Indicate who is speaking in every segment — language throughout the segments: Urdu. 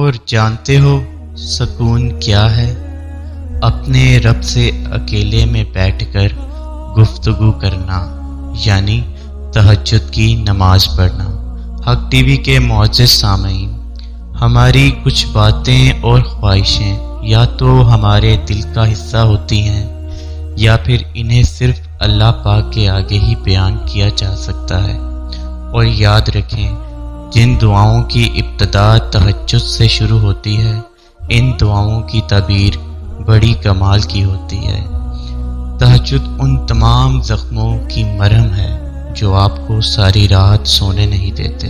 Speaker 1: اور جانتے ہو سکون کیا ہے؟ اپنے رب سے اکیلے میں بیٹھ کر گفتگو کرنا، یعنی تہجد کی نماز پڑھنا۔ حق ٹی وی کے معزز سامعین، ہماری کچھ باتیں اور خواہشیں یا تو ہمارے دل کا حصہ ہوتی ہیں یا پھر انہیں صرف اللہ پاک کے آگے ہی بیان کیا جا سکتا ہے۔ اور یاد رکھیں، جن دعاؤں کی ابتدا تہجد سے شروع ہوتی ہے، ان دعاؤں کی تعبیر بڑی کمال کی ہوتی ہے۔ تہجد ان تمام زخموں کی مرہم ہے جو آپ کو ساری رات سونے نہیں دیتے۔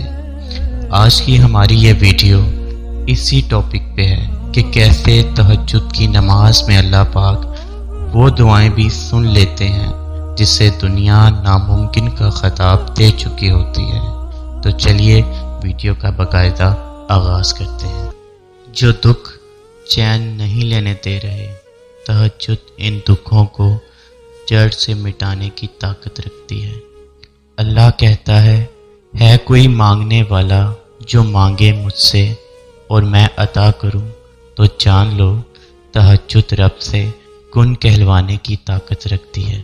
Speaker 1: آج کی ہماری یہ ویڈیو اسی ٹاپک پہ ہے کہ کیسے تہجد کی نماز میں اللہ پاک وہ دعائیں بھی سن لیتے ہیں جسے دنیا ناممکن کا خطاب دے چکی ہوتی ہے۔ تو چلیے ویڈیو کا باقاعدہ آغاز کرتے ہیں۔ جو دکھ چین نہیں لینے دے رہے، تہجد ان دکھوں کو جڑ سے مٹانے کی طاقت رکھتی ہے۔ اللہ کہتا ہے کوئی مانگنے والا جو مانگے مجھ سے اور میں عطا کروں، تو جان لو تہجد رب سے کن کہلوانے کی طاقت رکھتی ہے۔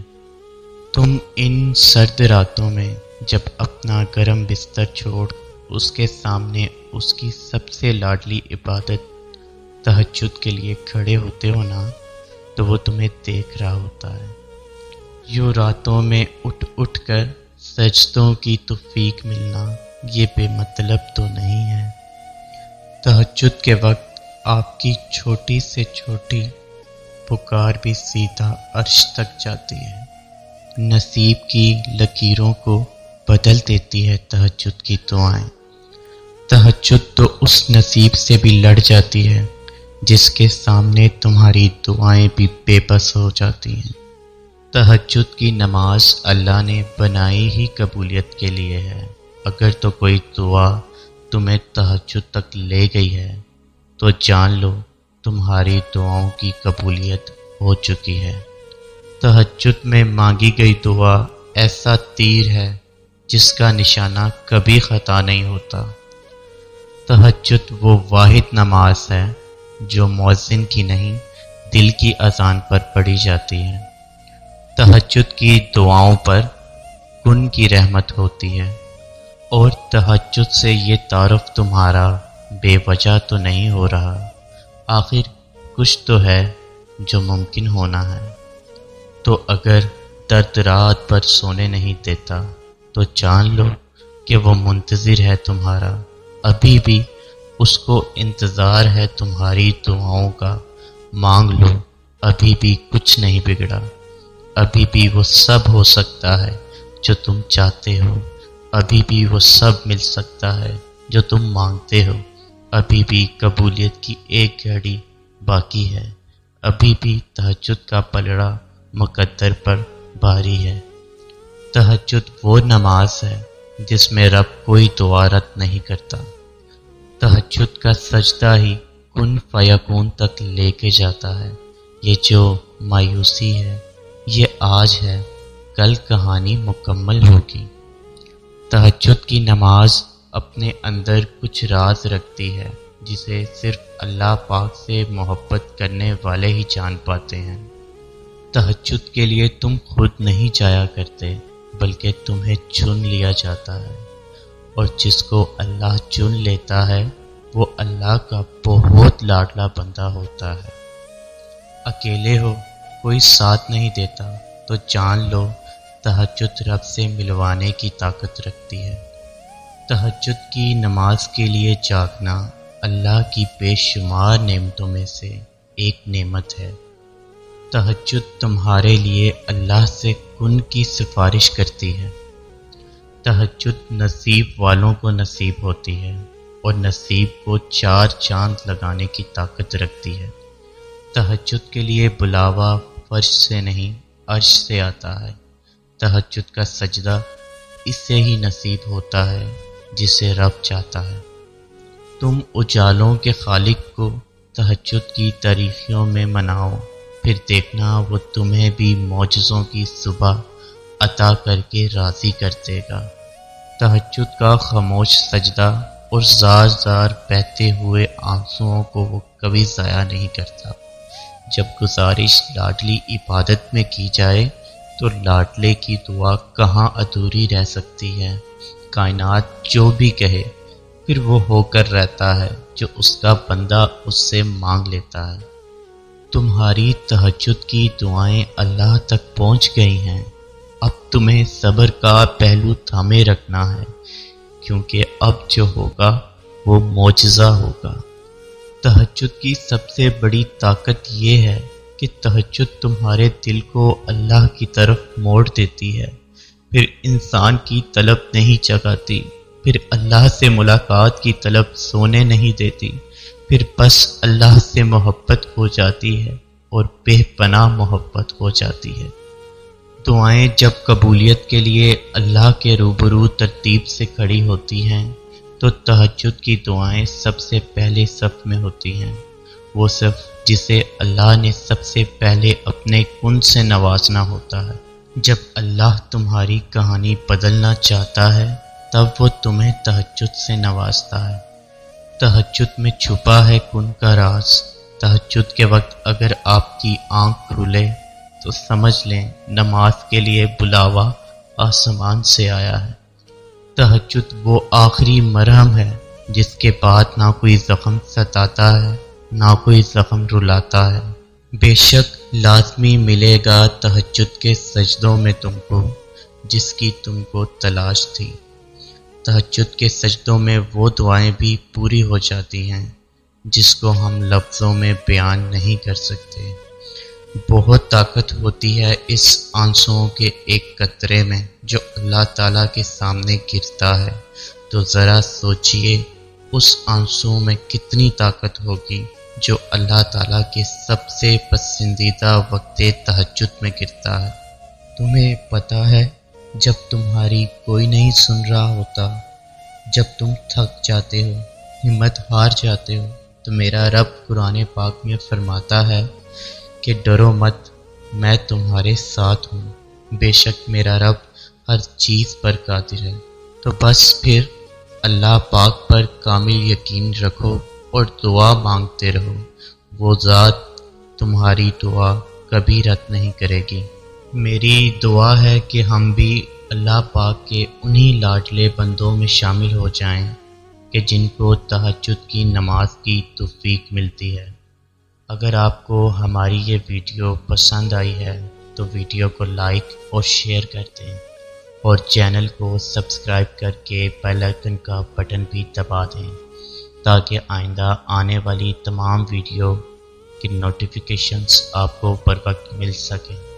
Speaker 1: تم ان سرد راتوں میں جب اپنا گرم بستر چھوڑ اس کے سامنے اس کی سب سے لاڈلی عبادت تہجد کے لیے کھڑے ہوتے ہو نا، تو وہ تمہیں دیکھ رہا ہوتا ہے۔ یوں راتوں میں اٹھ اٹھ کر سجدوں کی توفیق ملنا یہ بے مطلب تو نہیں ہے۔ تہجد کے وقت آپ کی چھوٹی سے چھوٹی پکار بھی سیدھا عرش تک جاتی ہے۔ نصیب کی لکیروں کو بدل دیتی ہے تہجد کی دعائیں۔ تہجد تو اس نصیب سے بھی لڑ جاتی ہے جس کے سامنے تمہاری دعائیں بھی بے بس ہو جاتی ہیں۔ تہجد کی نماز اللہ نے بنائی ہی قبولیت کے لیے ہے۔ اگر تو کوئی دعا تمہیں تہجد تک لے گئی ہے تو جان لو تمہاری دعاؤں کی قبولیت ہو چکی ہے۔ تہجد میں مانگی گئی دعا ایسا تیر ہے جس کا نشانہ کبھی خطا نہیں ہوتا۔ تہجد وہ واحد نماز ہے جو مؤذن کی نہیں، دل کی اذان پر پڑھی جاتی ہے۔ تہجد کی دعاؤں پر کن کی رحمت ہوتی ہے، اور تہجد سے یہ تعارف تمہارا بے وجہ تو نہیں ہو رہا۔ آخر کچھ تو ہے جو ممکن ہونا ہے۔ تو اگر درد رات بھر سونے نہیں دیتا تو جان لو کہ وہ منتظر ہے تمہارا۔ ابھی بھی اس کو انتظار ہے تمہاری دعاؤں کا۔ مانگ لو، ابھی بھی کچھ نہیں بگڑا۔ ابھی بھی وہ سب ہو سکتا ہے جو تم چاہتے ہو۔ ابھی بھی وہ سب مل سکتا ہے جو تم مانگتے ہو۔ ابھی بھی قبولیت کی ایک گھڑی باقی ہے۔ ابھی بھی تہجد کا پلڑا مقدر پر بھاری ہے۔ تہجد وہ نماز ہے جس میں رب کوئی دعا رد نہیں کرتا۔ تہجد کا سجدہ ہی کن فیکون تک لے کے جاتا ہے۔ یہ جو مایوسی ہے یہ آج ہے، کل کہانی مکمل ہوگی۔ تہجد کی نماز اپنے اندر کچھ راز رکھتی ہے جسے صرف اللہ پاک سے محبت کرنے والے ہی جان پاتے ہیں۔ تہجد کے لیے تم خود نہیں جایا کرتے بلکہ تمہیں چن لیا جاتا ہے، اور جس کو اللہ چن لیتا ہے وہ اللہ کا بہت لاڈلا بندہ ہوتا ہے۔ اکیلے ہو، کوئی ساتھ نہیں دیتا، تو جان لو تہجد رب سے ملوانے کی طاقت رکھتی ہے۔ تہجد کی نماز کے لیے جاگنا اللہ کی بے شمار نعمتوں میں سے ایک نعمت ہے۔ تہجد تمہارے لیے اللہ سے کن کی سفارش کرتی ہے۔ تہجد نصیب والوں کو نصیب ہوتی ہے اور نصیب کو چار چاند لگانے کی طاقت رکھتی ہے۔ تہجد کے لیے بلاوا فرش سے نہیں عرش سے آتا ہے۔ تہجد کا سجدہ اس سے ہی نصیب ہوتا ہے جسے رب چاہتا ہے۔ تم اجالوں کے خالق کو تہجد کی تاریکیوں میں مناؤ، پھر دیکھنا وہ تمہیں بھی معجزوں کی صبح عطا کر کے راضی کر دے گا۔ تہجد کا خاموش سجدہ اور زار زار بہتے ہوئے آنسوؤں کو وہ کبھی ضائع نہیں کرتا۔ جب گزارش لاڈلی عبادت میں کی جائے تو لاڈلے کی دعا کہاں ادھوری رہ سکتی ہے۔ کائنات جو بھی کہے پھر وہ ہو کر رہتا ہے جو اس کا بندہ اس سے مانگ لیتا ہے۔ تمہاری تہجد کی دعائیں اللہ تک پہنچ گئی ہیں، اب تمہیں صبر کا پہلو تھامے رکھنا ہے، کیونکہ اب جو ہوگا وہ معجزہ ہوگا۔ تہجد کی سب سے بڑی طاقت یہ ہے کہ تہجد تمہارے دل کو اللہ کی طرف موڑ دیتی ہے، پھر انسان کی طلب نہیں جگاتی، پھر اللہ سے ملاقات کی طلب سونے نہیں دیتی، پھر بس اللہ سے محبت ہو جاتی ہے اور بے پناہ محبت ہو جاتی ہے۔ دعائیں جب قبولیت کے لیے اللہ کے روبرو ترتیب سے کھڑی ہوتی ہیں تو تہجد کی دعائیں سب سے پہلے صف میں ہوتی ہیں۔ وہ صف جسے اللہ نے سب سے پہلے اپنے کن سے نوازنا ہوتا ہے۔ جب اللہ تمہاری کہانی بدلنا چاہتا ہے تب وہ تمہیں تہجد سے نوازتا ہے۔ تہجد میں چھپا ہے کن کا راز۔ تہجد کے وقت اگر آپ کی آنکھ کھلے تو سمجھ لیں نماز کے لیے بلاوا آسمان سے آیا ہے۔ تہجد وہ آخری مرہم ہے جس کے بعد نہ کوئی زخم ستاتا ہے نہ کوئی زخم رلاتا ہے۔ بے شک لازمی ملے گا تہجد کے سجدوں میں تم کو جس کی تم کو تلاش تھی۔ تہجد کے سجدوں میں وہ دعائیں بھی پوری ہو جاتی ہیں جس کو ہم لفظوں میں بیان نہیں کر سکتے۔ بہت طاقت ہوتی ہے اس آنسوؤں کے ایک قطرے میں جو اللہ تعالیٰ کے سامنے گرتا ہے، تو ذرا سوچئے اس آنسوؤں میں کتنی طاقت ہوگی جو اللہ تعالیٰ کے سب سے پسندیدہ وقت تہجد میں گرتا ہے۔ تمہیں پتہ ہے جب تمہاری کوئی نہیں سن رہا ہوتا، جب تم تھک جاتے ہو، ہمت ہار جاتے ہو، تو میرا رب قرآن پاک میں فرماتا ہے کہ ڈرو مت، میں تمہارے ساتھ ہوں، بے شک میرا رب ہر چیز پر قادر ہے۔ تو بس پھر اللہ پاک پر کامل یقین رکھو اور دعا مانگتے رہو، وہ ذات تمہاری دعا کبھی رد نہیں کرے گی۔ میری دعا ہے کہ ہم بھی اللہ پاک کے انہی لاڈلے بندوں میں شامل ہو جائیں کہ جن کو تہجد کی نماز کی توفیق ملتی ہے۔ اگر آپ کو ہماری یہ ویڈیو پسند آئی ہے تو ویڈیو کو لائک اور شیئر کر دیں اور چینل کو سبسکرائب کر کے بیل آئکن کا بٹن بھی دبا دیں تاکہ آئندہ آنے والی تمام ویڈیو کی نوٹیفیکیشنز آپ کو بر وقت مل سکیں۔